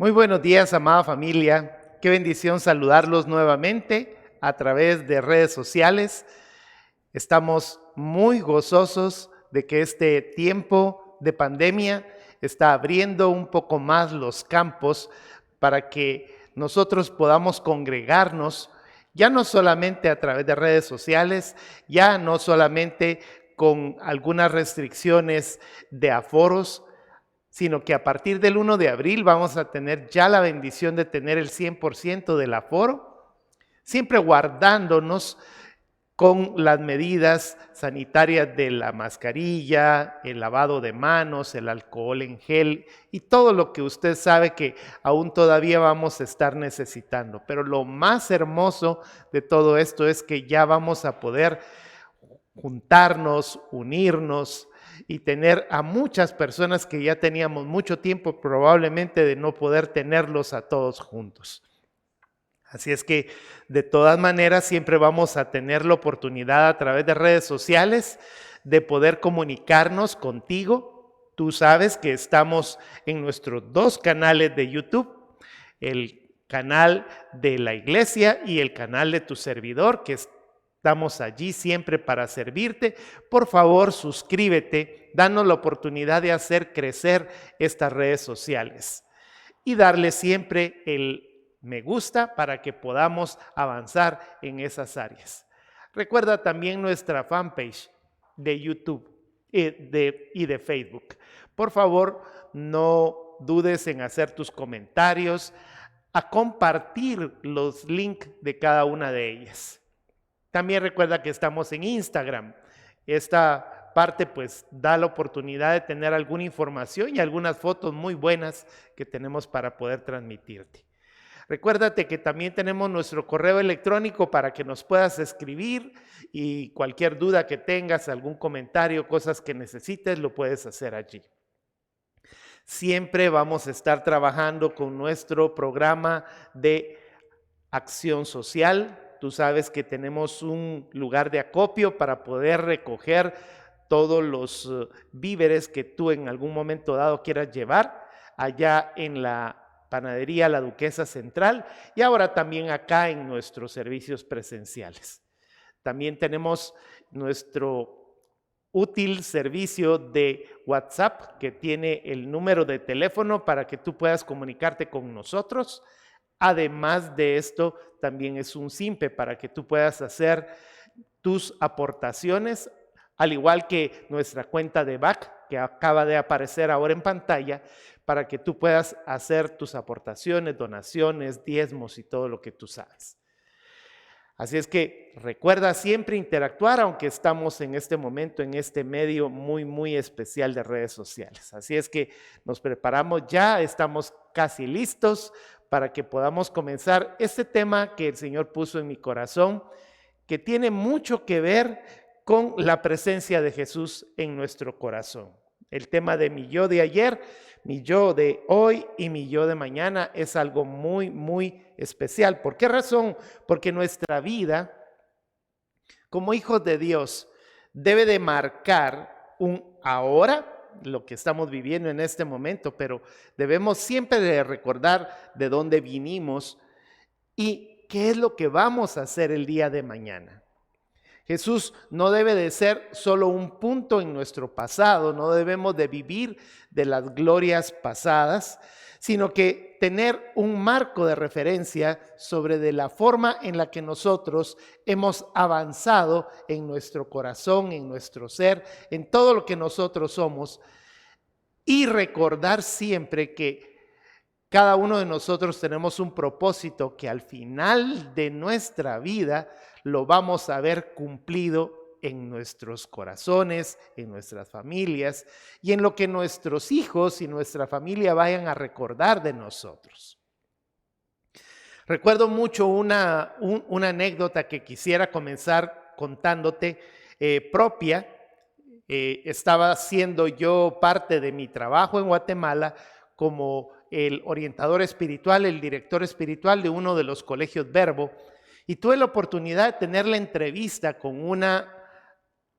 Muy buenos días, amada familia. Qué bendición saludarlos nuevamente a través de redes sociales. Estamos muy gozosos de que este tiempo de pandemia está abriendo un poco más los campos para que nosotros podamos congregarnos, ya no solamente a través de redes sociales, ya no solamente con algunas restricciones de aforos, sino que a partir del 1 de abril vamos a tener ya la bendición de tener el 100% del aforo, siempre guardándonos con las medidas sanitarias de la mascarilla, el lavado de manos, el alcohol en gel y todo lo que usted sabe que aún todavía vamos a estar necesitando. Pero lo más hermoso de todo esto es que ya vamos a poder juntarnos, unirnos y tener a muchas personas que ya teníamos mucho tiempo probablemente de no poder tenerlos a todos juntos. Así es que de todas maneras siempre vamos a tener la oportunidad a través de redes sociales de poder comunicarnos contigo. Tú sabes que estamos en nuestros dos canales de YouTube, el canal de la iglesia y el canal de tu servidor, que estamos allí siempre para servirte. Por favor, suscríbete, danos la oportunidad de hacer crecer estas redes sociales y darle siempre el me gusta para que podamos avanzar en esas áreas. Recuerda también nuestra fanpage de YouTube y de Facebook. Por favor, no dudes en hacer tus comentarios, a compartir los links de cada una de ellas. También recuerda que estamos en Instagram. Esta parte pues da la oportunidad de tener alguna información y algunas fotos muy buenas que tenemos para poder transmitirte. Recuérdate que también tenemos nuestro correo electrónico para que nos puedas escribir y cualquier duda que tengas, algún comentario, cosas que necesites, lo puedes hacer allí. Siempre vamos a estar trabajando con nuestro programa de acción social. Tú sabes que tenemos un lugar de acopio para poder recoger todos los víveres que tú en algún momento dado quieras llevar allá en la Panadería La Duquesa Central y ahora también acá en nuestros servicios presenciales. También tenemos nuestro útil servicio de WhatsApp que tiene el número de teléfono para que tú puedas comunicarte con nosotros. Además de esto, también es un SIMPE para que tú puedas hacer tus aportaciones, al igual que nuestra cuenta de BAC que acaba de aparecer ahora en pantalla, para que tú puedas hacer tus aportaciones, donaciones, diezmos y todo lo que tú sabes. Así es que recuerda siempre interactuar, aunque estamos en este momento en este medio muy especial de redes sociales. Así es que nos preparamos ya, estamos casi listos para que podamos comenzar este tema que el Señor puso en mi corazón, que tiene mucho que ver con la presencia de Jesús en nuestro corazón. El tema de mi yo de ayer, mi yo de hoy y mi yo de mañana es algo muy especial. ¿Por qué razón? Porque nuestra vida como hijos de Dios debe de marcar un ahora, lo que estamos viviendo en este momento, pero debemos siempre de recordar de dónde vinimos y qué es lo que vamos a hacer el día de mañana. Jesús no debe de ser solo un punto en nuestro pasado, no debemos de vivir de las glorias pasadas, sino que tener un marco de referencia sobre de la forma en la que nosotros hemos avanzado en nuestro corazón, en nuestro ser, en todo lo que nosotros somos, y recordar siempre que cada uno de nosotros tenemos un propósito que al final de nuestra vida lo vamos a ver cumplido en nuestros corazones, en nuestras familias y en lo que nuestros hijos y nuestra familia vayan a recordar de nosotros. Recuerdo mucho una anécdota que quisiera comenzar contándote propia. Estaba siendo yo parte de mi trabajo en Guatemala como el orientador espiritual, el director espiritual de uno de los colegios Verbo, y tuve la oportunidad de tener la entrevista con una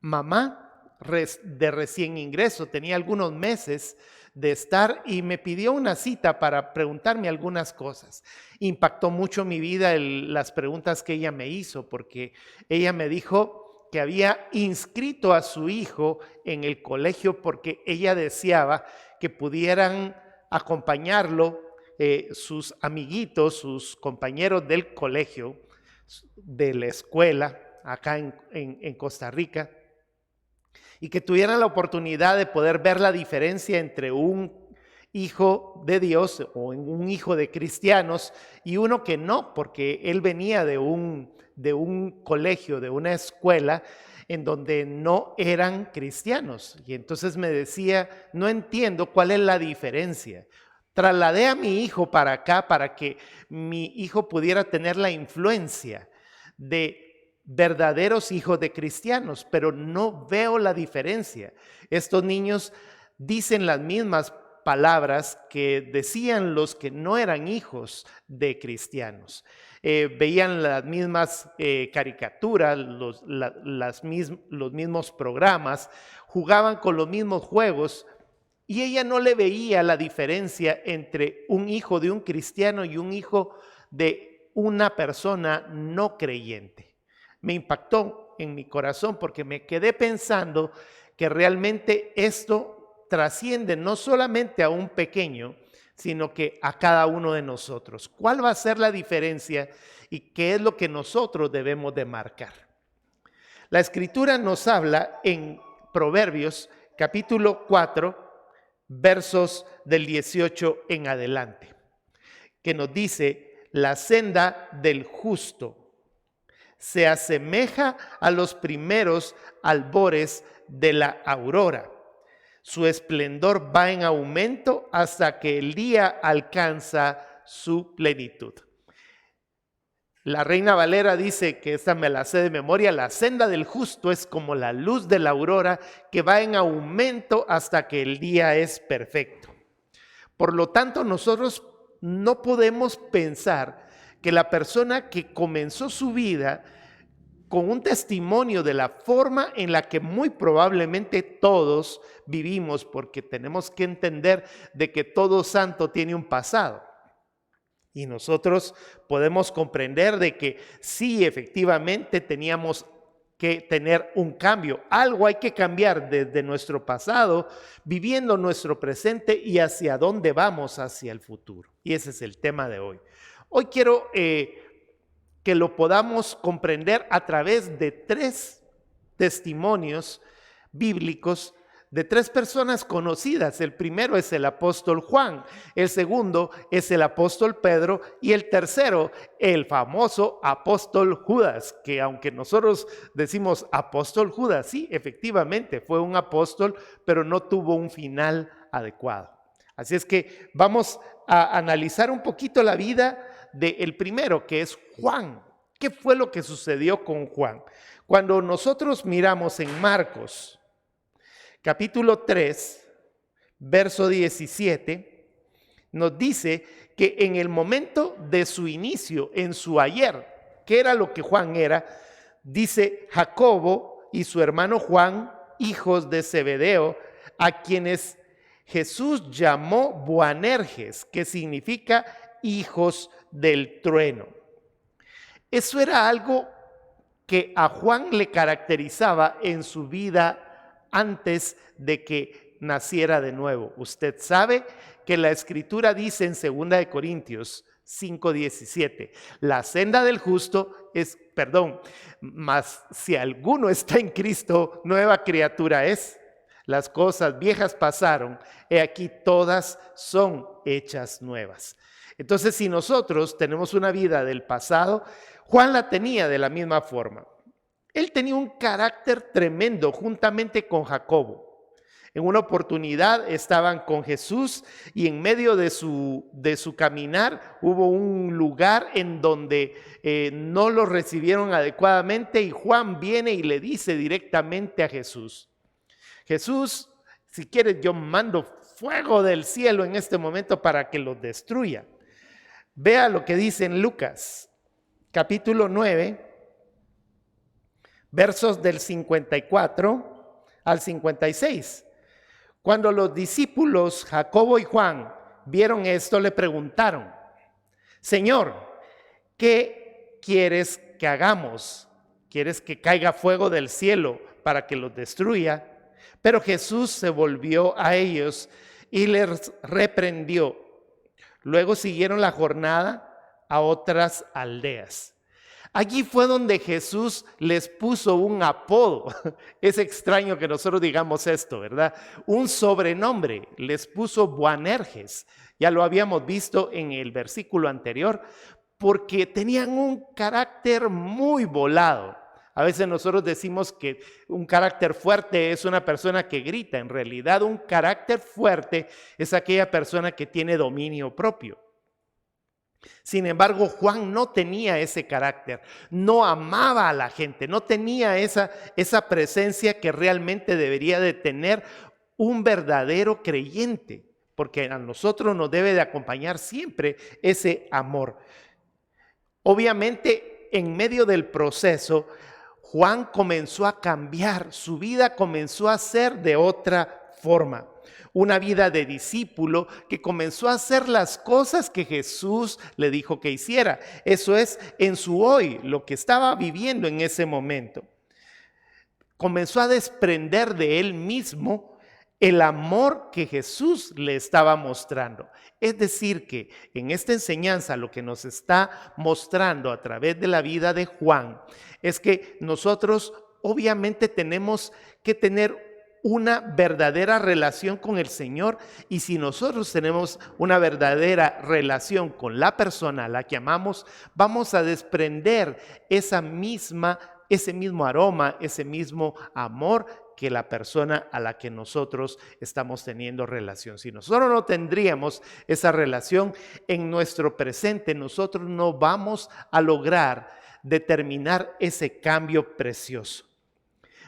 mamá de recién ingreso, tenía algunos meses de estar y me pidió una cita para preguntarme algunas cosas. Impactó mucho mi vida las preguntas que ella me hizo, porque ella me dijo que había inscrito a su hijo en el colegio porque ella deseaba que pudieran acompañarlo sus amiguitos, sus compañeros del colegio, de la escuela, acá en Costa Rica, y que tuvieran la oportunidad de poder ver la diferencia entre un hijo de Dios o un hijo de cristianos y uno que no, porque él venía de un colegio, de una escuela en donde no eran cristianos. Y entonces me decía, no entiendo cuál es la diferencia. Trasladé a mi hijo para acá para que mi hijo pudiera tener la influencia de verdaderos hijos de cristianos, pero no veo la diferencia. Estos niños dicen las mismas palabras que decían los que no eran hijos de cristianos. Veían las mismas caricaturas, los mismos programas, jugaban con los mismos juegos, y ella no le veía la diferencia entre un hijo de un cristiano y un hijo de una persona no creyente. Me impactó en mi corazón porque me quedé pensando que realmente esto trasciende no solamente a un pequeño, sino que a cada uno de nosotros. ¿Cuál va a ser la diferencia y qué es lo que nosotros debemos de marcar? La Escritura nos habla en Proverbios capítulo 4, versos del 18 en adelante, que nos dice: la senda del justo se asemeja a los primeros albores de la aurora. Su esplendor va en aumento hasta que el día alcanza su plenitud. La Reina Valera dice, que esta me la sé de memoria: la senda del justo es como la luz de la aurora que va en aumento hasta que el día es perfecto. Por lo tanto, nosotros no podemos pensar que la persona que comenzó su vida con un testimonio de la forma en la que muy probablemente todos vivimos, porque tenemos que entender de que todo santo tiene un pasado. Y nosotros podemos comprender de que sí, efectivamente teníamos que tener un cambio. Algo hay que cambiar desde nuestro pasado, viviendo nuestro presente y hacia dónde vamos hacia el futuro. Y ese es el tema de hoy. Hoy quiero que lo podamos comprender a través de 3 testimonios bíblicos de 3 personas conocidas. El primero es el apóstol Juan, el segundo es el apóstol Pedro y el tercero, el famoso apóstol Judas, que aunque nosotros decimos apóstol Judas, sí, efectivamente fue un apóstol, pero no tuvo un final adecuado. Así es que vamos a analizar un poquito la vida del primero, que es Juan. ¿Qué fue lo que sucedió con Juan? Cuando nosotros miramos en Marcos capítulo 3, verso 17, nos dice que en el momento de su inicio, en su ayer, ¿qué era lo que Juan era? Dice: Jacobo y su hermano Juan, hijos de Zebedeo, a quienes Jesús llamó Boanerges, que significa hijos del trueno. Eso era algo que a Juan le caracterizaba en su vida antes de que naciera de nuevo. Usted sabe que la Escritura dice en 2 Corintios 5:17, la senda del justo es, mas si alguno está en Cristo, nueva criatura es. Las cosas viejas pasaron, he aquí todas son hechas nuevas. Entonces, si nosotros tenemos una vida del pasado, Juan la tenía de la misma forma. Él tenía un carácter tremendo juntamente con Jacobo. En una oportunidad estaban con Jesús y en medio de su caminar hubo un lugar en donde no lo recibieron adecuadamente, y Juan viene y le dice directamente a Jesús: Jesús, si quieres yo mando fuego del cielo en este momento para que los destruya. Vea lo que dice en Lucas capítulo 9, versos del 54 al 56. Cuando los discípulos Jacobo y Juan vieron esto, le preguntaron: Señor, ¿qué quieres que hagamos? ¿Quieres que caiga fuego del cielo para que los destruya? Pero Jesús se volvió a ellos y les reprendió. Luego siguieron la jornada a otras aldeas. Allí fue donde Jesús les puso un apodo. Es extraño que nosotros digamos esto, ¿verdad? Un sobrenombre, les puso Boanerges. Ya lo habíamos visto en el versículo anterior, porque tenían un carácter muy volado. A veces nosotros decimos que un carácter fuerte es una persona que grita. En realidad, un carácter fuerte es aquella persona que tiene dominio propio. Sin embargo, Juan no tenía ese carácter, no amaba a la gente, no tenía esa presencia que realmente debería de tener un verdadero creyente, porque a nosotros nos debe de acompañar siempre ese amor. Obviamente, en medio del proceso, Juan comenzó a cambiar, su vida comenzó a ser de otra forma. Una vida de discípulo que comenzó a hacer las cosas que Jesús le dijo que hiciera. Eso es en su hoy, lo que estaba viviendo en ese momento. Comenzó a desprender de él mismo el amor que Jesús le estaba mostrando. Es decir, que en esta enseñanza lo que nos está mostrando a través de la vida de Juan es que nosotros obviamente tenemos que tener una verdadera relación con el Señor, y si nosotros tenemos una verdadera relación con la persona a la que amamos, vamos a desprender ese mismo aroma, ese mismo amor que la persona a la que nosotros estamos teniendo relación. Si nosotros no tendríamos esa relación en nuestro presente, nosotros no vamos a lograr determinar ese cambio precioso.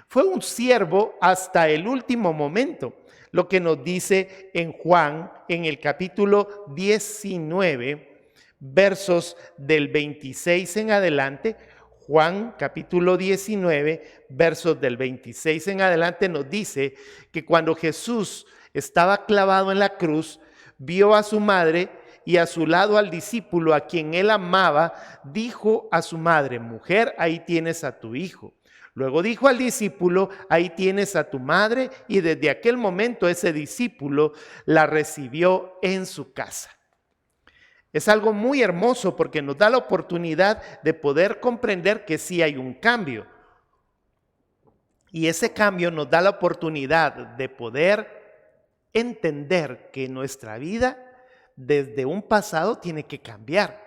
Fue un siervo hasta el último momento, lo que nos dice en Juan, en el capítulo 19, versos del 26 en adelante. Juan capítulo 19, versos del 26 en adelante nos dice que cuando Jesús estaba clavado en la cruz, vio a su madre y a su lado al discípulo a quien él amaba, dijo a su madre: mujer, ahí tienes a tu hijo. Luego dijo al discípulo: ahí tienes a tu madre, y desde aquel momento ese discípulo la recibió en su casa. Es algo muy hermoso porque nos da la oportunidad de poder comprender que sí hay un cambio. Y ese cambio nos da la oportunidad de poder entender que nuestra vida desde un pasado tiene que cambiar.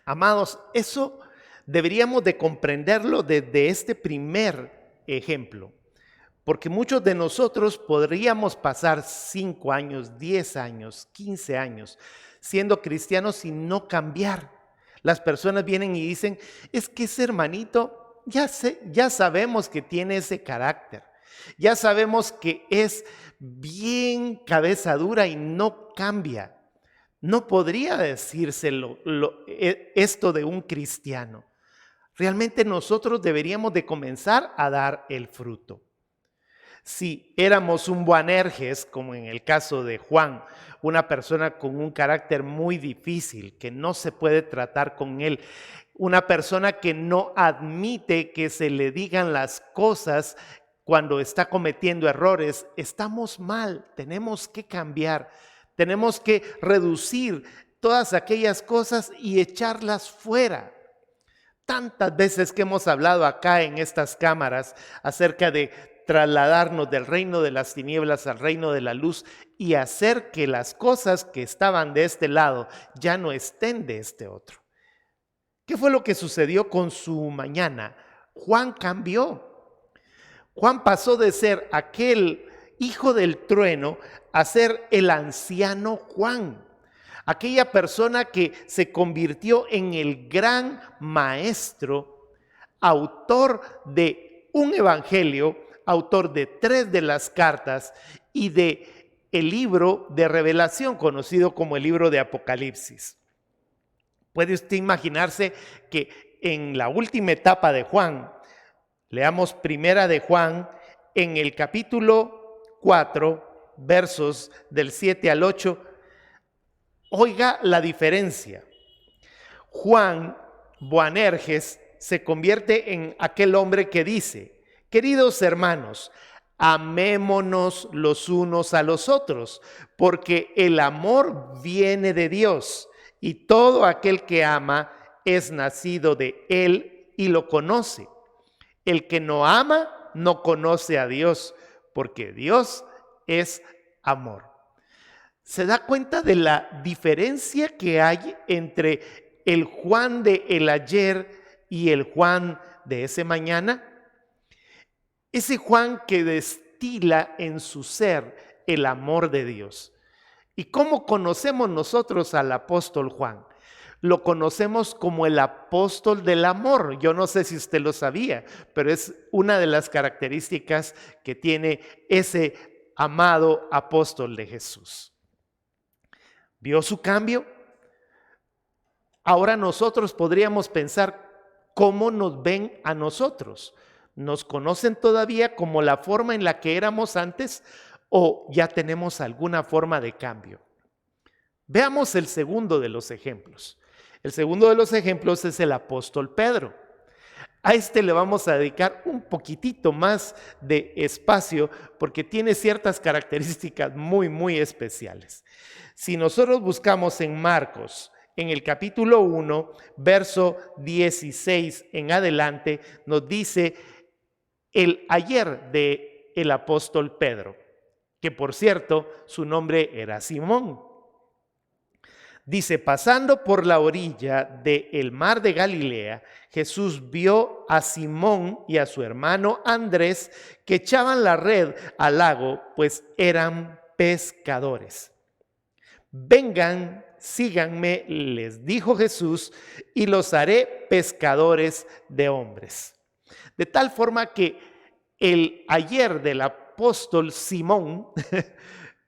Amados, eso deberíamos de comprenderlo desde este primer ejemplo, porque muchos de nosotros podríamos pasar 5 años, 10 años, 15 años siendo cristianos sin no cambiar. Las personas vienen y dicen: es que ese hermanito, ya sabemos que tiene ese carácter, ya sabemos que es bien cabeza dura y no cambia. No podría decírselo esto de un cristiano. Realmente nosotros deberíamos de comenzar a dar el fruto. Si éramos un Boanerges, como en el caso de Juan, una persona con un carácter muy difícil, que no se puede tratar con él, una persona que no admite que se le digan las cosas cuando está cometiendo errores, estamos mal, tenemos que cambiar, tenemos que reducir todas aquellas cosas y echarlas fuera. Tantas veces que hemos hablado acá en estas cámaras acerca de trasladarnos del reino de las tinieblas al reino de la luz y hacer que las cosas que estaban de este lado ya no estén de este otro. ¿Qué fue lo que sucedió con su mañana? Juan cambió. Juan pasó de ser aquel hijo del trueno a ser el anciano Juan. Aquella persona que se convirtió en el gran maestro, autor de un evangelio, autor de 3 de las cartas y de el libro de Revelación, conocido como el libro de Apocalipsis. ¿Puede usted imaginarse que en la última etapa de Juan, leamos primera de Juan, en el capítulo 4, versos del 7 al 8, oiga la diferencia. Juan Boanerges se convierte en aquel hombre que dice: queridos hermanos, amémonos los unos a los otros, porque el amor viene de Dios, y todo aquel que ama es nacido de Él y lo conoce. El que no ama no conoce a Dios, porque Dios es amor. ¿Se da cuenta de la diferencia que hay entre el Juan de el ayer y el Juan de ese mañana? Ese Juan que destila en su ser el amor de Dios. ¿Y cómo conocemos nosotros al apóstol Juan? Lo conocemos como el apóstol del amor. Yo no sé si usted lo sabía, pero es una de las características que tiene ese amado apóstol de Jesús. ¿Vio su cambio? Ahora nosotros podríamos pensar cómo nos ven a nosotros. ¿Nos conocen todavía como la forma en la que éramos antes o ya tenemos alguna forma de cambio? Veamos el segundo de los ejemplos. El segundo de los ejemplos es el apóstol Pedro. A este le vamos a dedicar un poquitito más de espacio porque tiene ciertas características muy especiales. Si nosotros buscamos en Marcos, en el capítulo 1, verso 16 en adelante, nos dice el ayer de el apóstol Pedro, que por cierto su nombre era Simón. Dice: pasando por la orilla del mar de Galilea, Jesús vio a Simón y a su hermano Andrés que echaban la red al lago, pues eran pescadores. Vengan, síganme, les dijo Jesús, y los haré pescadores de hombres. De tal forma que el ayer del apóstol Simón,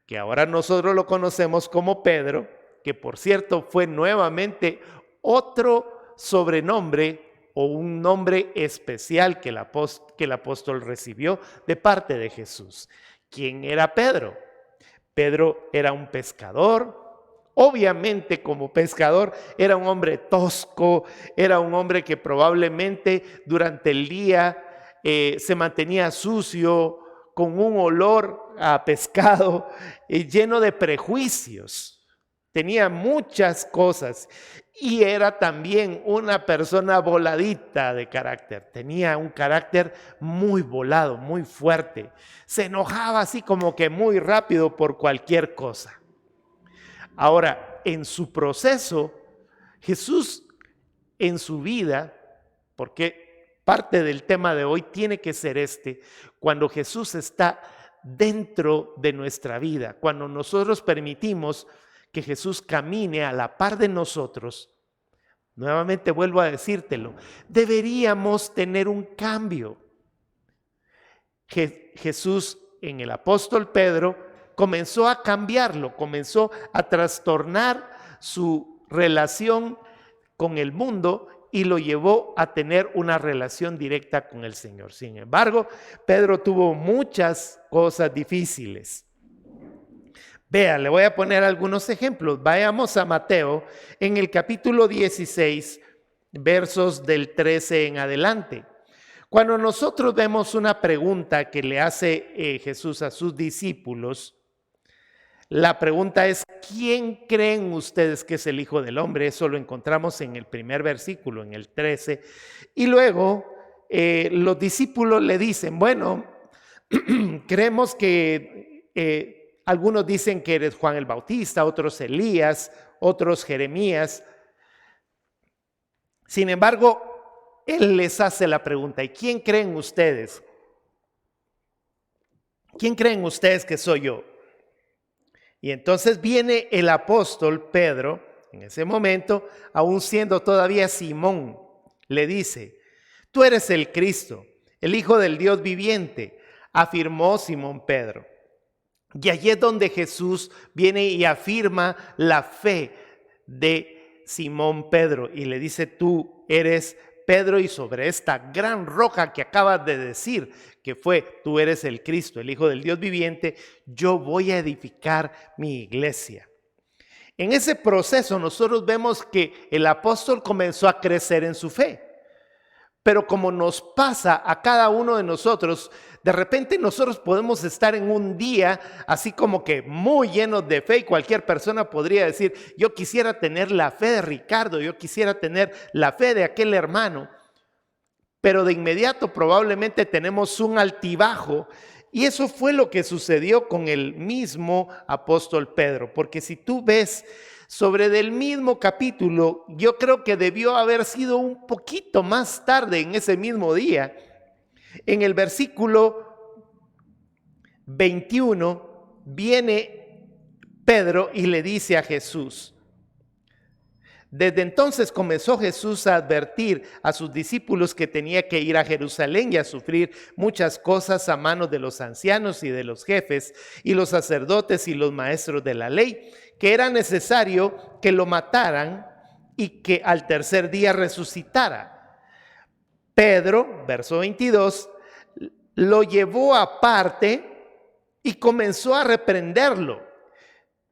que ahora nosotros lo conocemos como Pedro, que por cierto fue nuevamente otro sobrenombre o un nombre especial que el apóstol recibió de parte de Jesús. ¿Quién era Pedro? Pedro era un pescador. Obviamente, como pescador, era un hombre tosco, era un hombre que probablemente durante el día se mantenía sucio, con un olor a pescado, lleno de prejuicios. Tenía muchas cosas y era también una persona voladita de carácter. Tenía un carácter muy volado, muy fuerte. Se enojaba así como que muy rápido por cualquier cosa. Ahora, en su proceso, Jesús en su vida, porque parte del tema de hoy tiene que ser cuando Jesús está dentro de nuestra vida, cuando nosotros permitimos que Jesús camine a la par de nosotros, nuevamente vuelvo a decírtelo, deberíamos tener un cambio. Jesús en el apóstol Pedro comenzó a cambiarlo, comenzó a trastornar su relación con el mundo y lo llevó a tener una relación directa con el Señor. Sin embargo, Pedro tuvo muchas cosas difíciles. Vea, le voy a poner algunos ejemplos. Vayamos a Mateo en el capítulo 16, versos del 13 en adelante. Cuando nosotros vemos una pregunta que le hace Jesús a sus discípulos, la pregunta es: ¿quién creen ustedes que es el Hijo del Hombre? Eso lo encontramos en el primer versículo, en el 13. Y luego los discípulos le dicen: bueno, creemos que algunos dicen que eres Juan el Bautista, otros Elías, otros Jeremías. Sin embargo, él les hace la pregunta: ¿y quién creen ustedes? ¿Quién creen ustedes que soy yo? Y entonces viene el apóstol Pedro, en ese momento, aún siendo todavía Simón, le dice: tú eres el Cristo, el Hijo del Dios viviente, afirmó Simón Pedro. Y allí es donde Jesús viene y afirma la fe de Simón Pedro y le dice: tú eres Pedro, y sobre esta gran roca que acabas de decir, que fue, tú eres el Cristo, el Hijo del Dios viviente, yo voy a edificar mi iglesia. En ese proceso nosotros vemos que el apóstol comenzó a crecer en su fe. Pero como nos pasa a cada uno de nosotros, de repente nosotros podemos estar en un día así como que muy llenos de fe, y cualquier persona podría decir, yo quisiera tener la fe de Ricardo, yo quisiera tener la fe de aquel hermano, pero de inmediato probablemente tenemos un altibajo, y eso fue lo que sucedió con el mismo apóstol Pedro, porque si tú ves sobre del mismo capítulo, yo creo que debió haber sido un poquito más tarde en ese mismo día. En el versículo 21 viene Pedro y le dice a Jesús. Desde entonces comenzó Jesús a advertir a sus discípulos que tenía que ir a Jerusalén y a sufrir muchas cosas a manos de los ancianos y de los jefes y los sacerdotes y los maestros de la ley, que era necesario que lo mataran y que al tercer día resucitara. Pedro, verso 22, lo llevó aparte y comenzó a reprenderlo.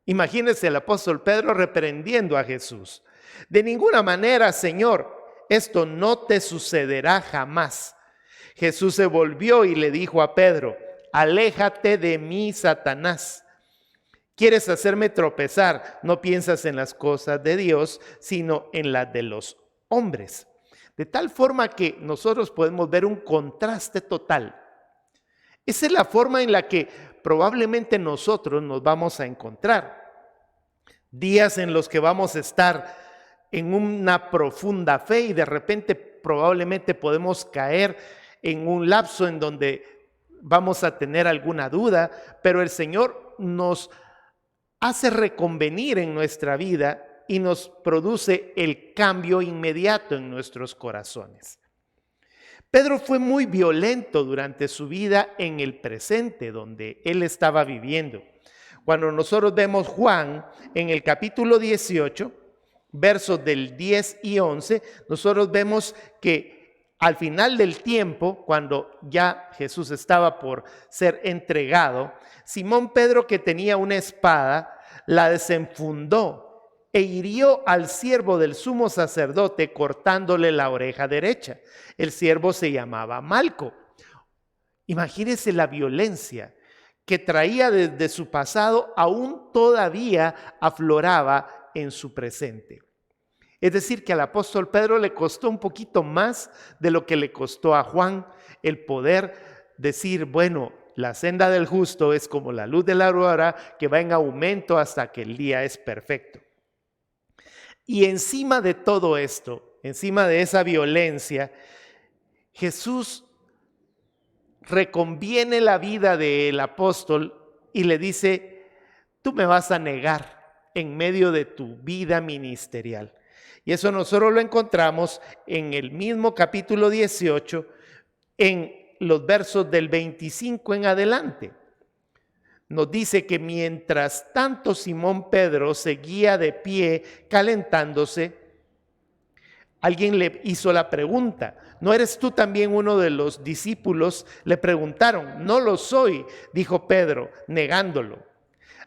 Imagínense el apóstol Pedro reprendiendo a Jesús. De ninguna manera, Señor, esto no te sucederá jamás. Jesús se volvió y le dijo a Pedro, aléjate de mí, Satanás. Quieres hacerme tropezar, no piensas en las cosas de Dios, sino en las de los hombres. De tal forma que nosotros podemos ver un contraste total. Esa es la forma en la que probablemente nosotros nos vamos a encontrar. Días en los que vamos a estar en una profunda fe y de repente probablemente podemos caer en un lapso en donde vamos a tener alguna duda, pero el Señor nos hace reconvenir en nuestra vida y nos produce el cambio inmediato en nuestros corazones. Pedro fue muy violento durante su vida en el presente donde él estaba viviendo. Cuando nosotros vemos Juan en el capítulo 18, versos del 10 y 11, nosotros vemos que al final del tiempo, cuando ya Jesús estaba por ser entregado, Simón Pedro, que tenía una espada, la desenfundó e hirió al siervo del sumo sacerdote cortándole la oreja derecha. El siervo se llamaba Malco. Imagínense la violencia que traía desde su pasado, aún todavía afloraba en su presente. Es decir, que al apóstol Pedro le costó un poquito más de lo que le costó a Juan el poder decir, bueno, la senda del justo es como la luz de la aurora que va en aumento hasta que el día es perfecto. Y encima de todo esto, encima de esa violencia, Jesús reconviene la vida del apóstol y le dice, tú me vas a negar en medio de tu vida ministerial. Y eso nosotros lo encontramos en el mismo capítulo 18, en los versos del 25 en adelante. Nos dice que mientras tanto Simón Pedro seguía de pie calentándose, alguien le hizo la pregunta, ¿no eres tú también uno de los discípulos? Le preguntaron, no lo soy, dijo Pedro, negándolo.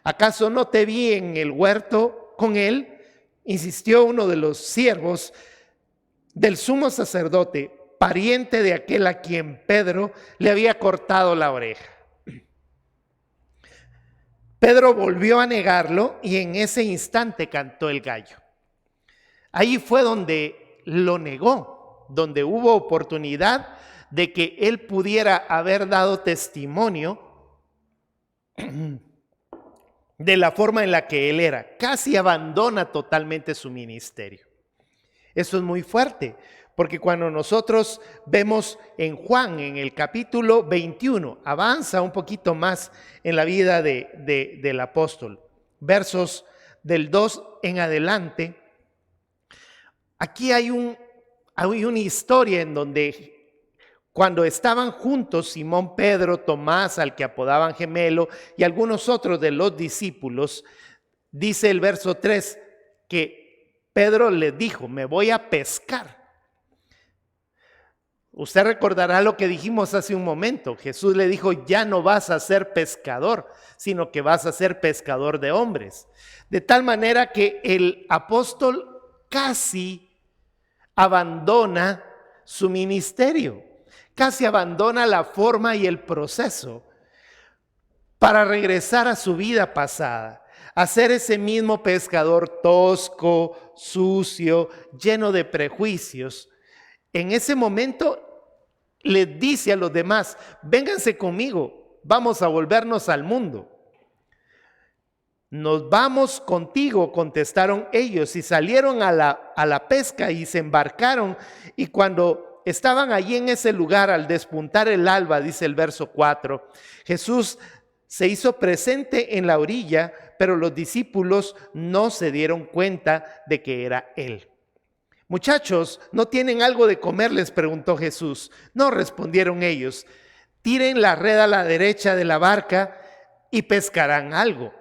¿Acaso no te vi en el huerto con él? Insistió uno de los siervos del sumo sacerdote, pariente de aquel a quien Pedro le había cortado la oreja. Pedro volvió a negarlo y en ese instante cantó el gallo. Ahí fue donde lo negó, donde hubo oportunidad de que él pudiera haber dado testimonio de la forma en la que él era. Casi abandona totalmente su ministerio. Eso es muy fuerte, porque cuando nosotros vemos en Juan, en el capítulo 21, avanza un poquito más en la vida del apóstol, versos del 2 en adelante, aquí hay una historia en donde cuando estaban juntos Simón Pedro, Tomás, al que apodaban Gemelo, y algunos otros de los discípulos, dice el verso 3 que Pedro les dijo, me voy a pescar. Usted recordará lo que dijimos hace un momento. Jesús le dijo, ya no vas a ser pescador, sino que vas a ser pescador de hombres. De tal manera que el apóstol casi abandona su ministerio, casi abandona la forma y el proceso para regresar a su vida pasada, a ser ese mismo pescador tosco, sucio, lleno de prejuicios. En ese momento les dice a los demás, vénganse conmigo, vamos a volvernos al mundo. Nos vamos contigo, contestaron ellos, y salieron a la pesca y se embarcaron. Y cuando estaban allí en ese lugar, al despuntar el alba, dice el verso 4, Jesús se hizo presente en la orilla, pero los discípulos no se dieron cuenta de que era él. Muchachos, ¿no tienen algo de comer?, les preguntó Jesús. No, respondieron ellos. Tiren la red a la derecha de la barca y pescarán algo.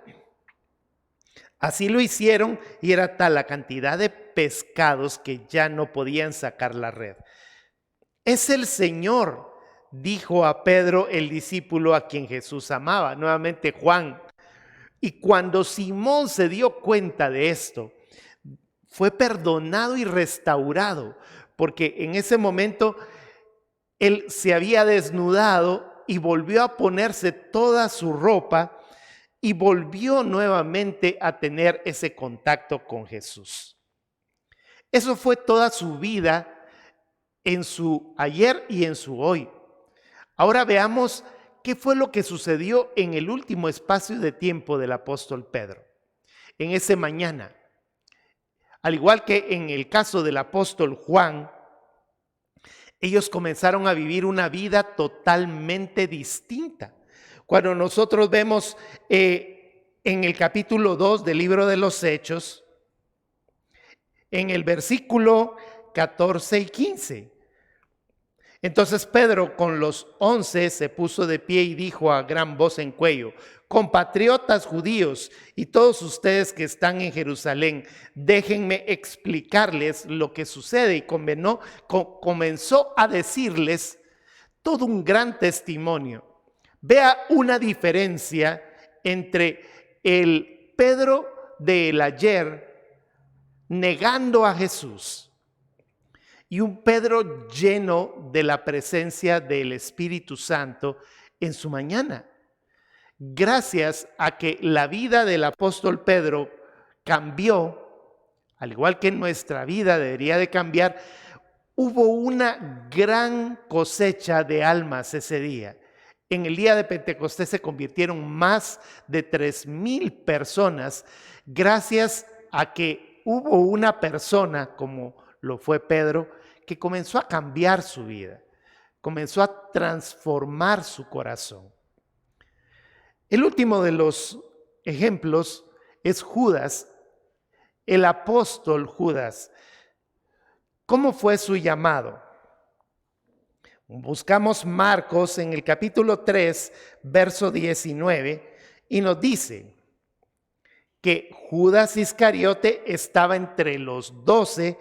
Así lo hicieron y era tal la cantidad de pescados que ya no podían sacar la red. Es el Señor, dijo a Pedro, el discípulo a quien Jesús amaba, nuevamente Juan. Y cuando Simón se dio cuenta de esto, fue perdonado y restaurado, porque en ese momento él se había desnudado y volvió a ponerse toda su ropa y volvió nuevamente a tener ese contacto con Jesús. Eso fue toda su vida, en su ayer y en su hoy. Ahora veamos qué fue lo que sucedió en el último espacio de tiempo del apóstol Pedro, en ese mañana. Al igual que en el caso del apóstol Juan, ellos comenzaron a vivir una vida totalmente distinta. Cuando nosotros vemos en el capítulo 2 del libro de los Hechos, en el versículo 14 y 15, entonces Pedro con los 11 se puso de pie y dijo a gran voz en cuello: compatriotas judíos y todos ustedes que están en Jerusalén, déjenme explicarles lo que sucede. Y comenzó a decirles todo un gran testimonio. Vea una diferencia entre el Pedro del ayer negando a Jesús y un Pedro lleno de la presencia del Espíritu Santo en su mañana. Gracias a que la vida del apóstol Pedro cambió, al igual que nuestra vida debería de cambiar, hubo una gran cosecha de almas ese día. En el día de Pentecostés se convirtieron más de 3,000 personas gracias a que hubo una persona, como lo fue Pedro, que comenzó a cambiar su vida, comenzó a transformar su corazón. El último de los ejemplos es Judas, el apóstol Judas. ¿Cómo fue su llamado? Buscamos Marcos en el capítulo 3, verso 19, y nos dice que Judas Iscariote estaba entre los 12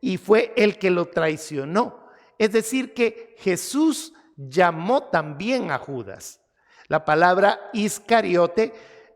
y fue el que lo traicionó. Es decir, que Jesús llamó también a Judas. La palabra Iscariote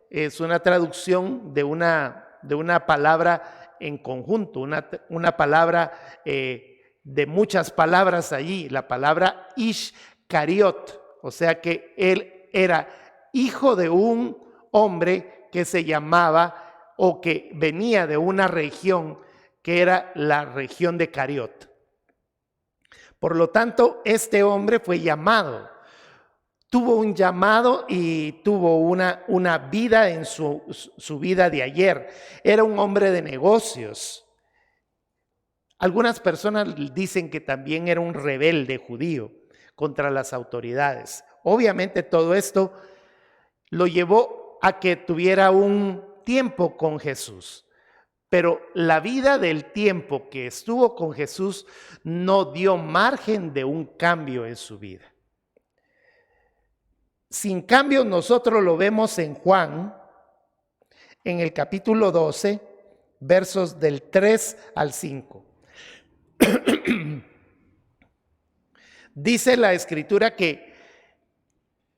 es una traducción de una palabra en conjunto, una palabra de muchas palabras allí, la palabra Ishcariot, o sea que él era hijo de un hombre que se llamaba o que venía de una región que era la región de Cariot. Por lo tanto, este hombre fue llamado, tuvo un llamado y tuvo una vida en su vida de ayer. Era un hombre de negocios. Algunas personas dicen que también era un rebelde judío contra las autoridades. Obviamente todo esto lo llevó a que tuviera un tiempo con Jesús. Pero la vida del tiempo que estuvo con Jesús no dio margen de un cambio en su vida. Sin cambio, nosotros lo vemos en Juan, en el capítulo 12, versos del 3 al 5. Dice la escritura que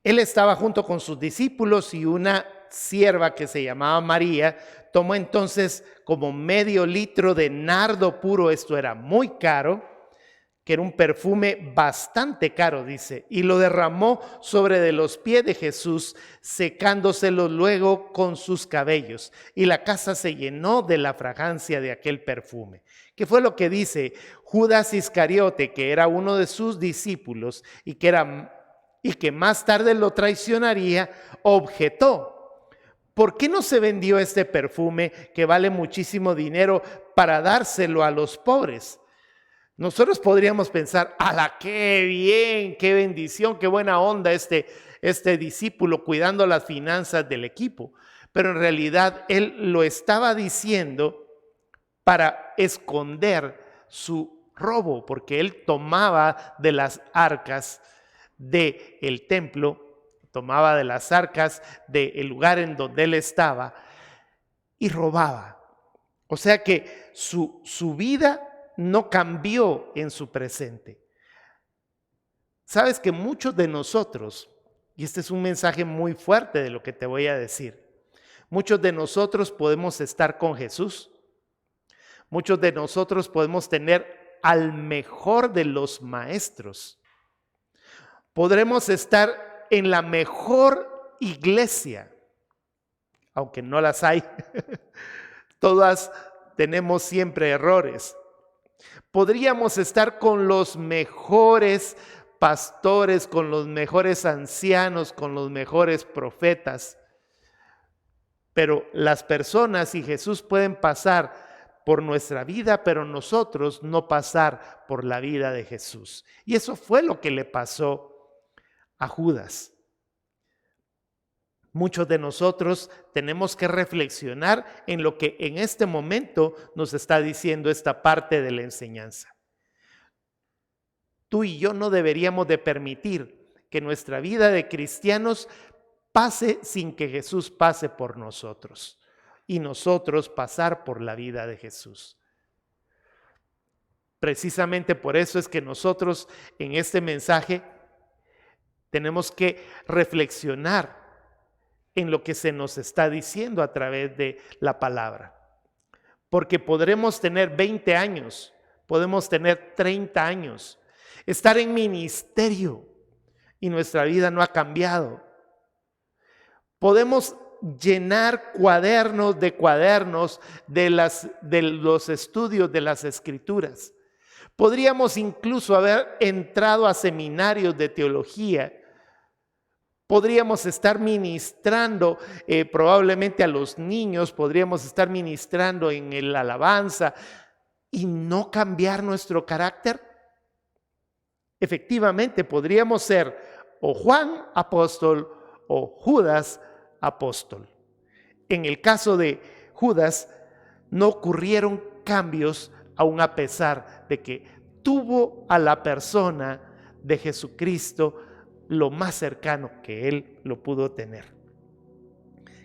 él estaba junto con sus discípulos y una sierva que se llamaba María tomó entonces como medio litro de nardo puro, esto era muy caro, que era un perfume bastante caro, dice, y lo derramó sobre de los pies de Jesús, secándoselo luego con sus cabellos. Y la casa se llenó de la fragancia de aquel perfume. ¿Qué fue lo que dice Judas Iscariote, que era uno de sus discípulos y que más tarde lo traicionaría? Objetó: ¿por qué no se vendió este perfume que vale muchísimo dinero para dárselo a los pobres? Nosotros podríamos pensar: ¡ala, qué bien, qué bendición, qué buena onda este discípulo cuidando las finanzas del equipo! Pero en realidad él lo estaba diciendo para esconder su robo, porque él tomaba de las arcas del templo, tomaba de las arcas del lugar en donde él estaba y robaba. O sea que su vida no cambió en su presente. Sabes que muchos de nosotros, y este es un mensaje muy fuerte de lo que te voy a decir, muchos de nosotros podemos estar con Jesús, muchos de nosotros podemos tener al mejor de los maestros, podremos estar en la mejor iglesia, aunque no las hay, todas tenemos siempre errores. Podríamos estar con los mejores pastores, con los mejores ancianos, con los mejores profetas, pero las personas y Jesús pueden pasar por nuestra vida, pero nosotros no pasar por la vida de Jesús. Y eso fue lo que le pasó a Judas. Muchos de nosotros tenemos que reflexionar en lo que en este momento nos está diciendo esta parte de la enseñanza. Tú y yo no deberíamos de permitir que nuestra vida de cristianos pase sin que Jesús pase por nosotros y nosotros pasar por la vida de Jesús. Precisamente por eso es que nosotros en este mensaje tenemos que reflexionar en lo que se nos está diciendo a través de la palabra. Porque podremos tener 20 años, podemos tener 30 años, estar en ministerio y nuestra vida no ha cambiado. Podemos llenar cuadernos de los estudios de las Escrituras. Podríamos incluso haber entrado a seminarios de teología. Podríamos estar ministrando probablemente a los niños, podríamos estar ministrando en el alabanza y no cambiar nuestro carácter. Efectivamente, podríamos ser o Juan apóstol o Judas apóstol. En el caso de Judas, no ocurrieron cambios aun a pesar de que tuvo a la persona de Jesucristo lo más cercano que él lo pudo tener.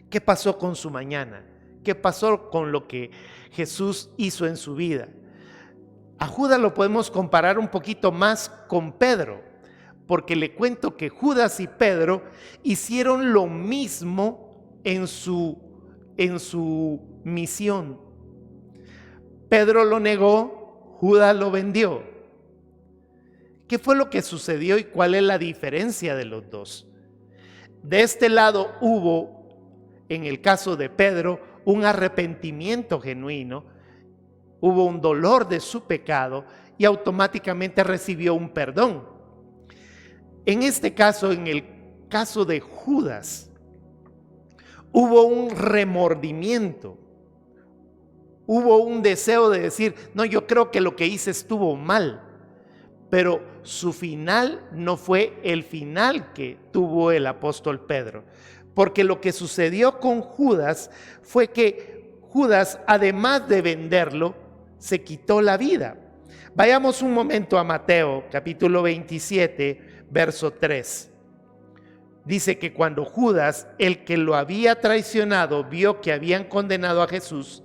¿Qué pasó con su mañana? ¿Qué pasó con lo que Jesús hizo en su vida? A Judas lo podemos comparar un poquito más con Pedro, porque le cuento que Judas y Pedro hicieron lo mismo en su misión. Pedro lo negó, Judas lo vendió. ¿Qué fue lo que sucedió y cuál es la diferencia de los dos? De este lado hubo, en el caso de Pedro, un arrepentimiento genuino, hubo un dolor de su pecado y automáticamente recibió un perdón. En este caso, en el caso de Judas, hubo un remordimiento, hubo un deseo de decir: no, yo creo que lo que hice estuvo mal. Pero su final no fue el final que tuvo el apóstol Pedro. Porque lo que sucedió con Judas fue que Judas, además de venderlo, se quitó la vida. Vayamos un momento a Mateo, capítulo 27, verso 3. Dice que cuando Judas, el que lo había traicionado, vio que habían condenado a Jesús,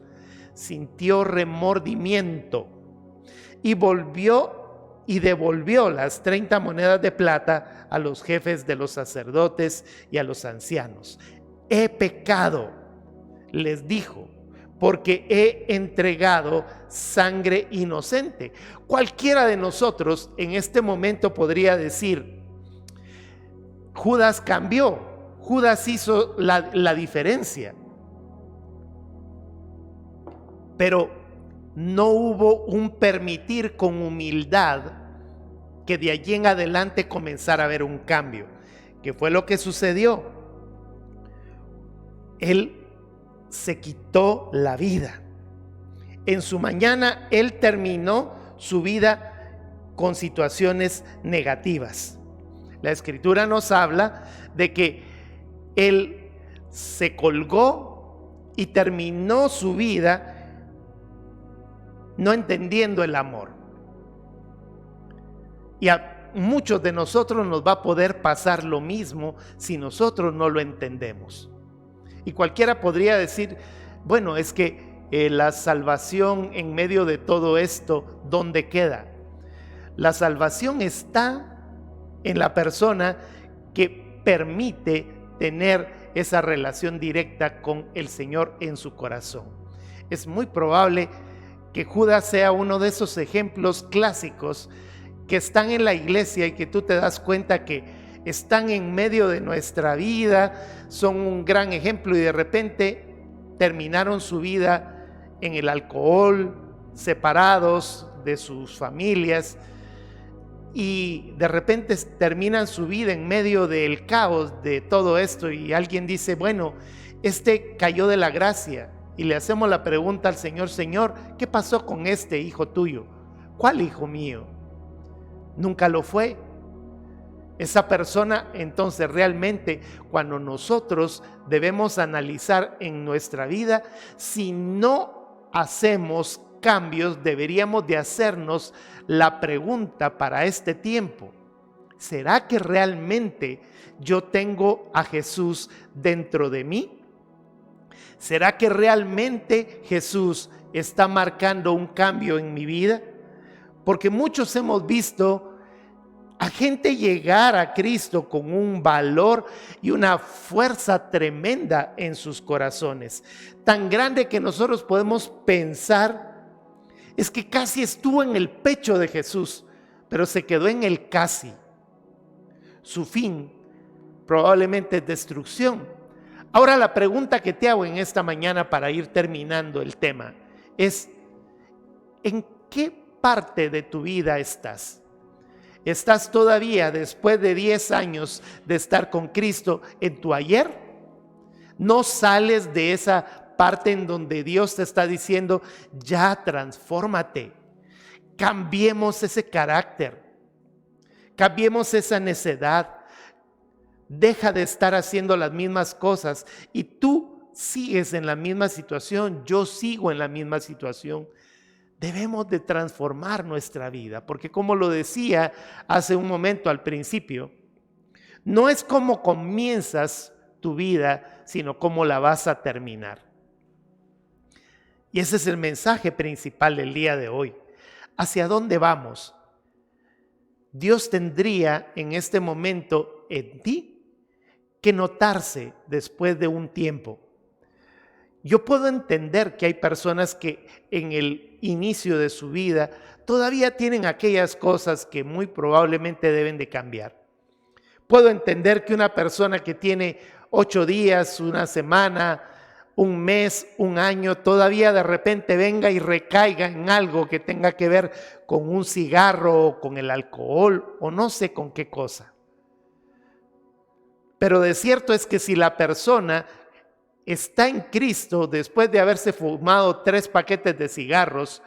sintió remordimiento y volvió y devolvió las 30 monedas de plata a los jefes de los sacerdotes y a los ancianos. He pecado, les dijo, porque he entregado sangre inocente. Cualquiera de nosotros en este momento podría decir, Judas cambió, Judas hizo la diferencia. Pero no hubo un permitir con humildad que de allí en adelante comenzara a haber un cambio. ¿Qué fue lo que sucedió? Él se quitó la vida. En su mañana él terminó su vida con situaciones negativas. La Escritura nos habla de que él se colgó y terminó su vida no entendiendo el amor. Y a muchos de nosotros nos va a poder pasar lo mismo si nosotros no lo entendemos. Y cualquiera podría decir, bueno, es que la salvación en medio de todo esto, ¿dónde queda? La salvación está en la persona que permite tener esa relación directa con el Señor en su corazón. Es muy probable que Judas sea uno de esos ejemplos clásicos que están en la iglesia y que tú te das cuenta que están en medio de nuestra vida, son un gran ejemplo y de repente terminaron su vida en el alcohol, separados de sus familias, y de repente terminan su vida en medio del caos de todo esto y alguien dice, bueno, este cayó de la gracia. Y le hacemos la pregunta al Señor, Señor, ¿qué pasó con este hijo tuyo? ¿Cuál hijo mío? Nunca lo fue. Esa persona, entonces realmente cuando nosotros debemos analizar en nuestra vida, si no hacemos cambios, deberíamos de hacernos la pregunta para este tiempo. ¿Será que realmente yo tengo a Jesús dentro de mí? ¿Será que realmente Jesús está marcando un cambio en mi vida? Porque muchos hemos visto a gente llegar a Cristo con un valor y una fuerza tremenda en sus corazones, tan grande que nosotros podemos pensar, es que casi estuvo en el pecho de Jesús, pero se quedó en el casi. Su fin probablemente es destrucción. Ahora la pregunta que te hago en esta mañana para ir terminando el tema es, ¿en qué parte de tu vida estás? ¿Estás todavía, después de 10 años de estar con Cristo, en tu ayer? ¿No sales de esa parte en donde Dios te está diciendo, ya transfórmate, cambiemos ese carácter, cambiemos esa necedad? Deja de estar haciendo las mismas cosas y tú sigues en la misma situación, yo sigo en la misma situación. Debemos de transformar nuestra vida, porque como lo decía hace un momento al principio, no es cómo comienzas tu vida, sino cómo la vas a terminar. Y ese es el mensaje principal del día de hoy. ¿Hacia dónde vamos? Dios tendría en este momento en ti que notarse después de un tiempo. Yo puedo entender que hay personas que en el inicio de su vida todavía tienen aquellas cosas que muy probablemente deben de cambiar. Puedo entender que una persona que tiene 8 días, una semana, un mes, un año, todavía de repente venga y recaiga en algo que tenga que ver con un cigarro o con el alcohol o no sé con qué cosa. Pero de cierto es que si la persona está en Cristo después de haberse fumado 3 paquetes de cigarros,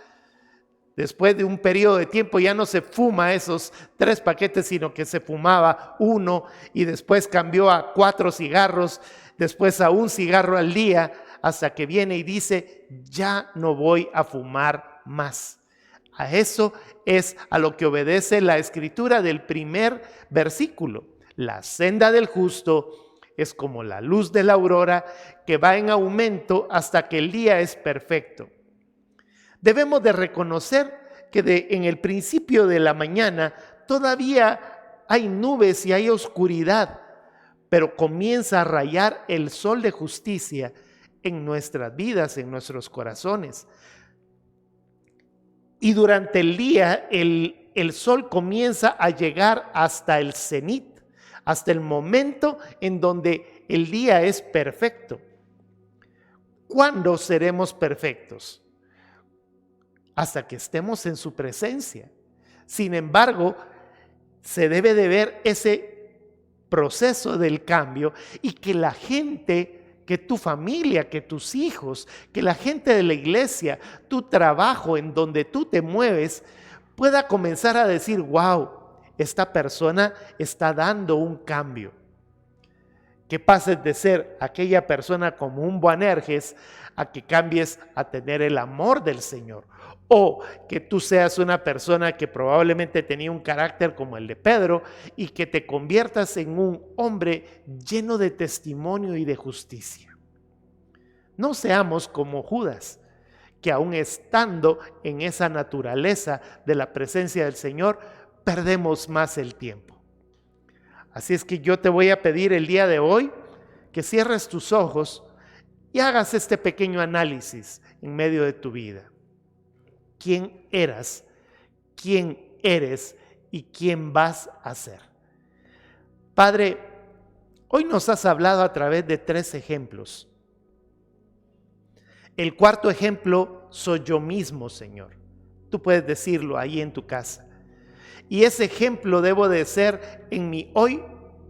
después de un periodo de tiempo ya no se fuma esos 3 paquetes, sino que se fumaba 1 y después cambió a 4 cigarros, después a 1 cigarro al día, hasta que viene y dice, ya no voy a fumar más. A eso es a lo que obedece la escritura del primer versículo. La senda del justo es como la luz de la aurora que va en aumento hasta que el día es perfecto. Debemos de reconocer que en el principio de la mañana todavía hay nubes y hay oscuridad, pero comienza a rayar el sol de justicia en nuestras vidas, en nuestros corazones. Y durante el día el sol comienza a llegar hasta el cenit, hasta el momento en donde el día es perfecto. ¿Cuándo seremos perfectos? Hasta que estemos en su presencia. Sin embargo, se debe de ver ese proceso del cambio y que la gente, que tu familia, que tus hijos, que la gente de la iglesia, tu trabajo, en donde tú te mueves, pueda comenzar a decir, wow, esta persona está dando un cambio. Que pases de ser aquella persona como un Boanerges a que cambies a tener el amor del Señor. O que tú seas una persona que probablemente tenía un carácter como el de Pedro y que te conviertas en un hombre lleno de testimonio y de justicia. No seamos como Judas, que aún estando en esa naturaleza de la presencia del Señor, perdemos más el tiempo. Así es que yo te voy a pedir el día de hoy que cierres tus ojos y hagas este pequeño análisis en medio de tu vida. ¿Quién eras? ¿Quién eres? ¿Y quién vas a ser? Padre, hoy nos has hablado a través de 3 ejemplos. El cuarto ejemplo soy yo mismo, Señor. Tú puedes decirlo ahí en tu casa. Y ese ejemplo debo de ser en mi hoy,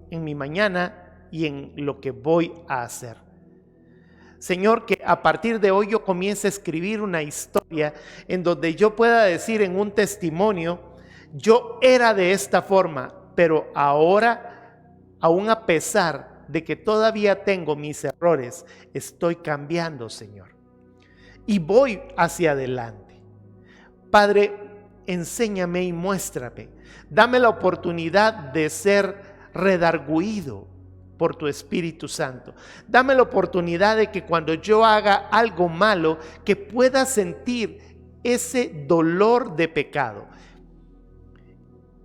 en mi mañana y en lo que voy a hacer. Señor, que a partir de hoy yo comience a escribir una historia en donde yo pueda decir en un testimonio, yo era de esta forma, pero ahora, aún a pesar de que todavía tengo mis errores, estoy cambiando, Señor. Y voy hacia adelante. Padre, enséñame y muéstrame. Dame la oportunidad de ser redarguido por tu Espíritu Santo. Dame la oportunidad de que cuando yo haga algo malo, que pueda sentir ese dolor de pecado,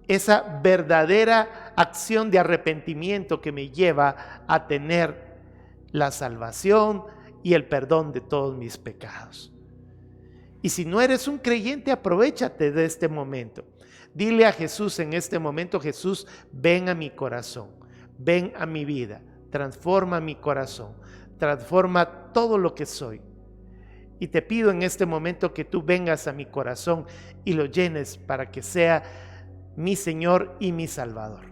esa verdadera acción de arrepentimiento que me lleva a tener la salvación y el perdón de todos mis pecados. Y si no eres un creyente, aprovéchate de este momento. Dile a Jesús en este momento, Jesús, ven a mi corazón, ven a mi vida, transforma mi corazón, transforma todo lo que soy. Y te pido en este momento que tú vengas a mi corazón y lo llenes para que sea mi Señor y mi Salvador.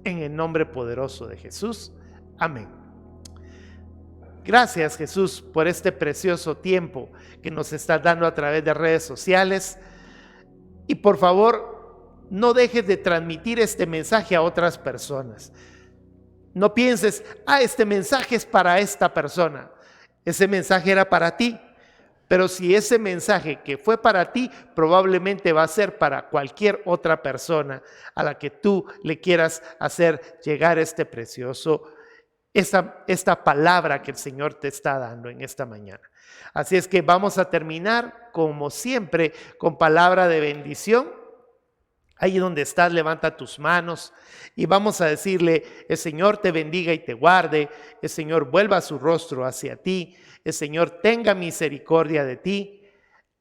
En el nombre poderoso de Jesús. Amén. Gracias, Jesús, por este precioso tiempo que nos estás dando a través de redes sociales. Y por favor, no dejes de transmitir este mensaje a otras personas. No pienses, este mensaje es para esta persona. Ese mensaje era para ti. Pero si ese mensaje que fue para ti, probablemente va a ser para cualquier otra persona a la que tú le quieras hacer llegar este precioso esta palabra que el Señor te está dando en esta mañana. Así es que vamos a terminar, como siempre, con palabra de bendición. Ahí donde estás, levanta tus manos y vamos a decirle, el Señor te bendiga y te guarde, el Señor vuelva su rostro hacia ti, el Señor tenga misericordia de ti,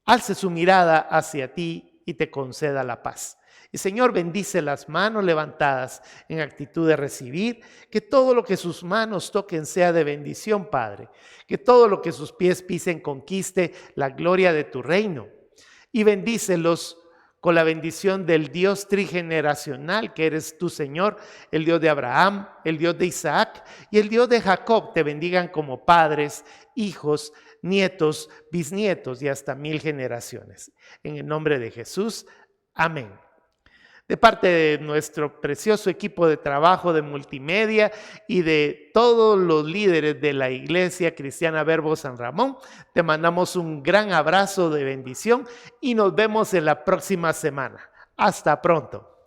alce su mirada hacia ti y te conceda la paz. Y Señor, bendice las manos levantadas en actitud de recibir, que todo lo que sus manos toquen sea de bendición, Padre, que todo lo que sus pies pisen conquiste la gloria de tu reino. Y bendícelos con la bendición del Dios trigeneracional que eres tú, Señor, el Dios de Abraham, el Dios de Isaac y el Dios de Jacob, te bendigan como padres, hijos, nietos, bisnietos y hasta 1000 generaciones. En el nombre de Jesús, amén. De parte de nuestro precioso equipo de trabajo de multimedia y de todos los líderes de la Iglesia Cristiana Verbo San Ramón, te mandamos un gran abrazo de bendición y nos vemos en la próxima semana. Hasta pronto.